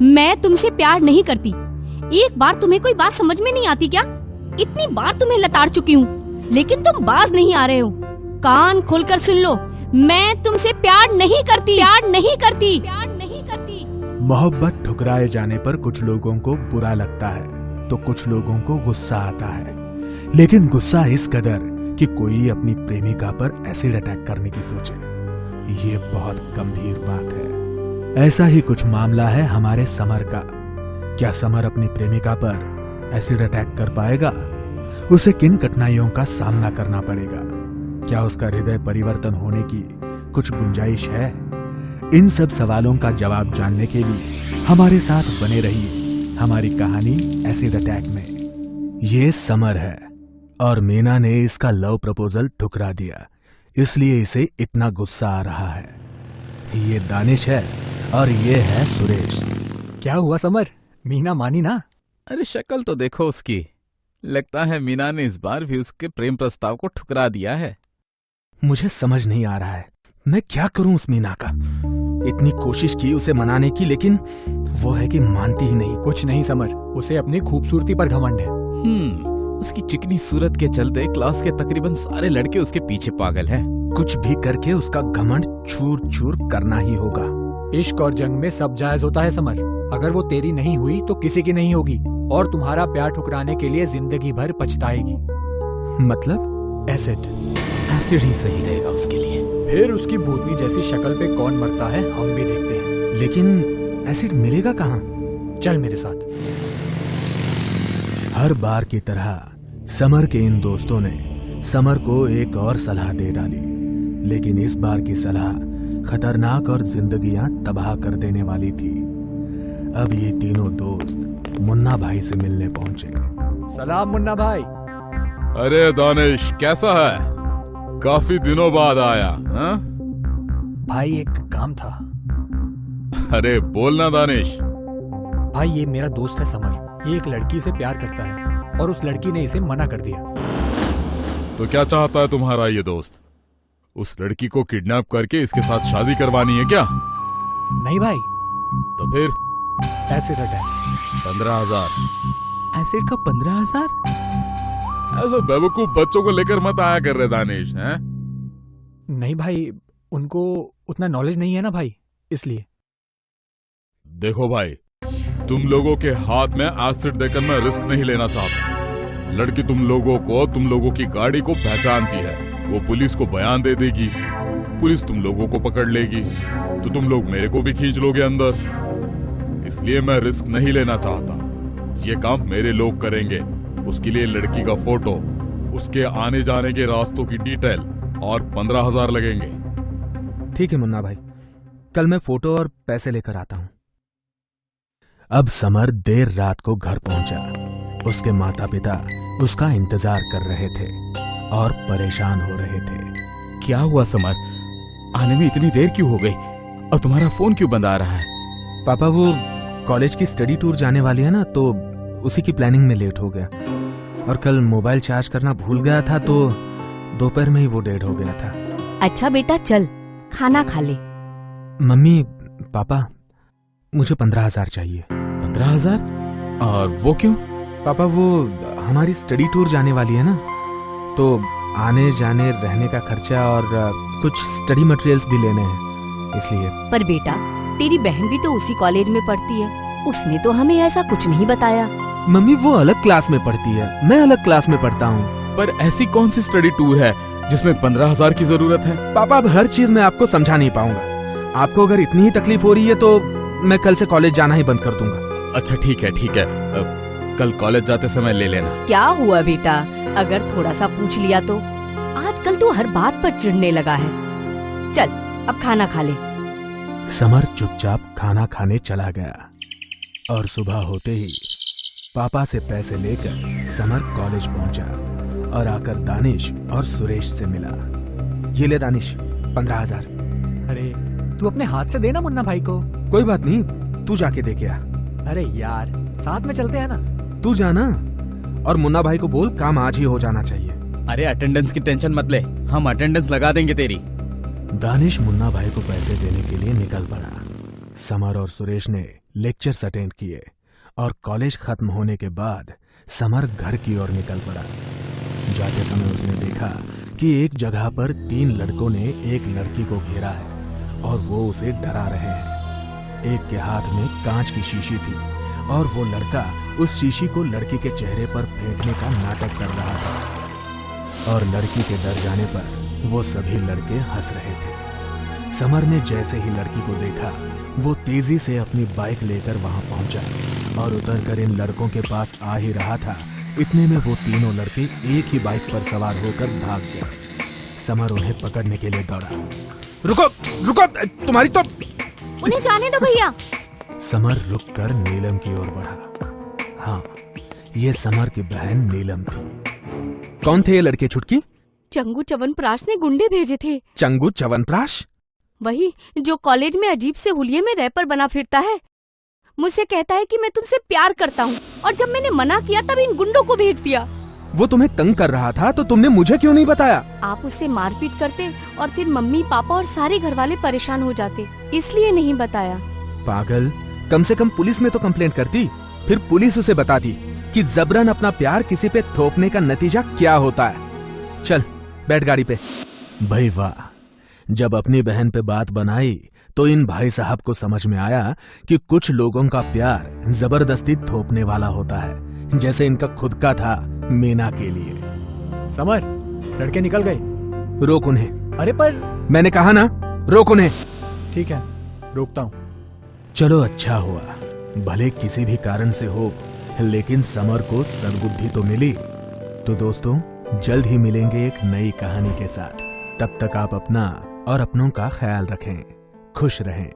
मैं तुमसे प्यार नहीं करती। एक बार तुम्हें कोई बात समझ में नहीं आती क्या? इतनी बार तुम्हें लताड़ चुकी हूँ, लेकिन तुम बाज नहीं आ रहे हो। कान खोलकर सुन लो, मैं तुमसे प्यार नहीं करती, प्यार नहीं करती, प्यार नहीं करती। मोहब्बत ठुकराए जाने पर कुछ लोगों को बुरा लगता है तो कुछ लोगों को गुस्सा आता है, लेकिन गुस्सा इस कदर कि कोई अपनी प्रेमिका पर एसिड अटैक करने की सोचे, ये बहुत गंभीर बात है। ऐसा ही कुछ मामला है हमारे समर का। क्या समर अपनी प्रेमिका पर एसिड अटैक कर पाएगा? उसे किन कठिनाइयों का सामना करना पड़ेगा? क्या उसका हृदय परिवर्तन होने की कुछ गुंजाइश है? इन सब सवालों का जवाब जानने के लिए हमारे साथ बने रहिए हमारी कहानी एसिड अटैक में। ये समर है और मीना ने इसका लव प्रपोजल ठुकरा दिया, इसलिए इसे इतना गुस्सा आ रहा है। ये दानिश है और ये है सुरेश। क्या हुआ समर, मीना मानी ना? अरे शक्ल तो देखो उसकी, लगता है मीना ने इस बार भी उसके प्रेम प्रस्ताव को ठुकरा दिया है। मुझे समझ नहीं आ रहा है मैं क्या करूं उस मीना का। इतनी कोशिश की उसे मनाने की, लेकिन वो है कि मानती ही नहीं। कुछ नहीं समर, उसे अपनी खूबसूरती पर घमंड है। उसकी चिकनी सूरत के चलते क्लास के तकरीबन सारे लड़के उसके पीछे पागल हैं। कुछ भी करके उसका घमंड चूर चूर करना ही होगा। इश्क और जंग में सब जायज होता है समर। अगर वो तेरी नहीं हुई तो किसी की नहीं होगी, और तुम्हारा प्यार ठुकराने के लिए जिंदगी भर पछताएगी। मतलब? एसिड ही सही रहेगा उसके लिए। फिर उसकी भूतनी जैसी शक्ल पे कौन मरता है हम भी देखते हैं। लेकिन एसिड मिलेगा कहाँ? चल मेरे साथ। हर बार की तरह समर के इन दोस्तों ने समर को एक और सलाह दे डाली, लेकिन इस बार की सलाह खतरनाक और जिंदगियां तबाह कर देने वाली थी। अब ये तीनों दोस्त मुन्ना भाई से मिलने पहुंचे। सलाम मुन्ना भाई। अरे दानिश, कैसा है? काफी दिनों बाद आया। हा? भाई एक काम था। अरे बोलना दानिश। भाई ये मेरा दोस्त है समर, ये एक लड़की से प्यार करता है और उस लड़की ने इसे मना कर दिया। तो क्या चाहता है तुम्हारा ये दोस्त? उस लड़की को किडनैप करके इसके साथ शादी करवानी है क्या? नहीं भाई। तो फिर? Acid attack. 15,000। एसिड का 15,000? ऐसे बेवकूफ बच्चों को लेकर मत आया कर रहे दानिश, हैं? नहीं भाई, उनको उतना नॉलेज नहीं है ना भाई, इसलिए। देखो भाई, तुम लोगों के हाथ में एसिड देकर मैं रिस्क नहीं लेना चाहता। लड़की तुम लोगों की गाड़ी को पहचानती है, वो पुलिस को बयान दे देगी, पुलिस तुम लोगों को पकड़ लेगी, तो तुम लोग मेरे को भी खींच लोगे अंदर। इसलिए मैं रिस्क नहीं लेना चाहता। ये काम मेरे लोग करेंगे। उसके लिए लड़की का फोटो, उसके आने जाने के रास्तों की डिटेल और 15,000 लगेंगे। ठीक है मुन्ना भाई, कल मैं फोटो और पैसे लेकर आता हूं। अब समर देर रात को घर पहुंचा। उसके माता पिता उसका इंतजार कर रहे थे और परेशान हो रहे थे। क्या हुआ समर, आने में इतनी देर क्यों हो गई और तुम्हारा फोन क्यों बंद आ रहा है? पापा वो कॉलेज की स्टडी टूर जाने वाली है ना, तो उसी की प्लानिंग में लेट हो गया, और कल मोबाइल चार्ज करना भूल गया था तो दोपहर में ही वो डेड हो गया था। अच्छा बेटा चल खाना खा ले। मम्मी पापा मुझे 15,000 चाहिए। 15,000? और वो क्यों? पापा वो हमारी स्टडी टूर जाने वाली है ना, तो आने जाने रहने का खर्चा और कुछ स्टडी मटेरियल्स भी लेने हैं, इसलिए। पर बेटा तेरी बहन भी तो उसी कॉलेज में पढ़ती है, उसने तो हमें ऐसा कुछ नहीं बताया। मम्मी वो अलग क्लास में पढ़ती है, मैं अलग क्लास में पढ़ता हूँ। पर ऐसी कौन सी स्टडी टूर है जिसमें 15,000 की जरूरत है? पापा अब हर चीज मैं आपको समझा नहीं पाऊंगा। आपको अगर इतनी ही तकलीफ हो रही है तो मैं कल से कॉलेज जाना ही बंद कर दूंगा। अच्छा ठीक है, कल कॉलेज जाते समय ले लेना। क्या हुआ बेटा, अगर थोड़ा सा पूछ लिया तो? आजकल तू हर बात पर चिढ़ने लगा है। चल अब खाना खा ले। समर चुपचाप खाना खाने चला गया और सुबह होते ही पापा से पैसे लेकर समर कॉलेज पहुंचा और आकर दानिश और सुरेश से मिला। ये ले दानिश 15,000। अरे तू अपने हाथ से देना मुन्ना भाई को। कोई बात नहीं, तू जाके दे के आ। अरे यार साथ में चलते हैं ना। तू जाना और मुन्ना भाई को बोल काम आज ही हो जाना चाहिए। अरे अटेंडेंस की टेंशन मत ले, हम अटेंडेंस लगा देंगे तेरी। दानिश मुन्ना भाई को पैसे देने के लिए निकल पड़ा। समर और सुरेश ने लेक्चर्स अटेंड किए और कॉलेज खत्म होने के बाद समर घर की ओर निकल पड़ा। जाते समय उसने देखा कि एक जगह पर 3 लड़कों ने एक लड़की को घेरा है और वो उसे डरा रहे हैं। एक के हाथ में कांच की शीशी थी और वो लड़का उस शीशी को लड़की के चेहरे पर फेंकने का नाटक कर रहा था और लड़की के डर जाने पर वो सभी लड़के हंस रहे थे। समर ने जैसे ही लड़की को देखा वो तेजी से अपनी बाइक लेकर वहां पहुंचा और उतरकर इन लड़कों के पास आ ही रहा था, इतने में वो तीनों लड़के एक ही बाइक पर सवार होकर भाग गए। समर उन्हें पकड़ने के लिए दौड़ा। रुको रुको, तुम्हारी तो। उन्हें जाने दो भैया। समर रुककर नीलम की ओर बढ़ा। हाँ, ये समर की बहन नीलम थी। कौन थे ये लड़के छुटकी? चंगू च्यवनप्राश ने गुंडे भेजे थे। चंगू च्यवनप्राश? वही जो कॉलेज में अजीब से हुलिये में रैपर बना फिरता है। मुझसे कहता है कि मैं तुमसे प्यार करता हूँ और जब मैंने मना किया तब इन गुंडों को भेज दिया। वो तुम्हें तंग कर रहा था तो तुमने मुझे क्यों नहीं बताया? आप उससे मारपीट करते और फिर मम्मी पापा और सारे घर वाले परेशान हो जाते, इसलिए नहीं बताया। पागल, कम से कम पुलिस में तो कंप्लेंट करती, फिर पुलिस उसे बताती कि जबरन अपना प्यार किसी पे थोपने का नतीजा क्या होता है। चल बैठ गाड़ी पे। भाई वाह, जब अपनी बहन पे बात बनाई तो इन भाई साहब को समझ में आया कि कुछ लोगों का प्यार जबरदस्ती थोपने वाला होता है, जैसे इनका खुद का था मीना के लिए। समर, लड़के निकल गए। रोक उन्हें। अरे पर। मैंने कहा ना, रोक उन्हें। ठीक है, रोकता हूँ। चलो अच्छा हुआ, भले किसी भी कारण से हो, लेकिन समर को सद्बुद्धि तो मिली। तो दोस्तों, जल्द ही मिलेंगे एक नई कहानी के साथ। तब तक आप अपना और अपनों का ख्याल रखें। खुश रहें।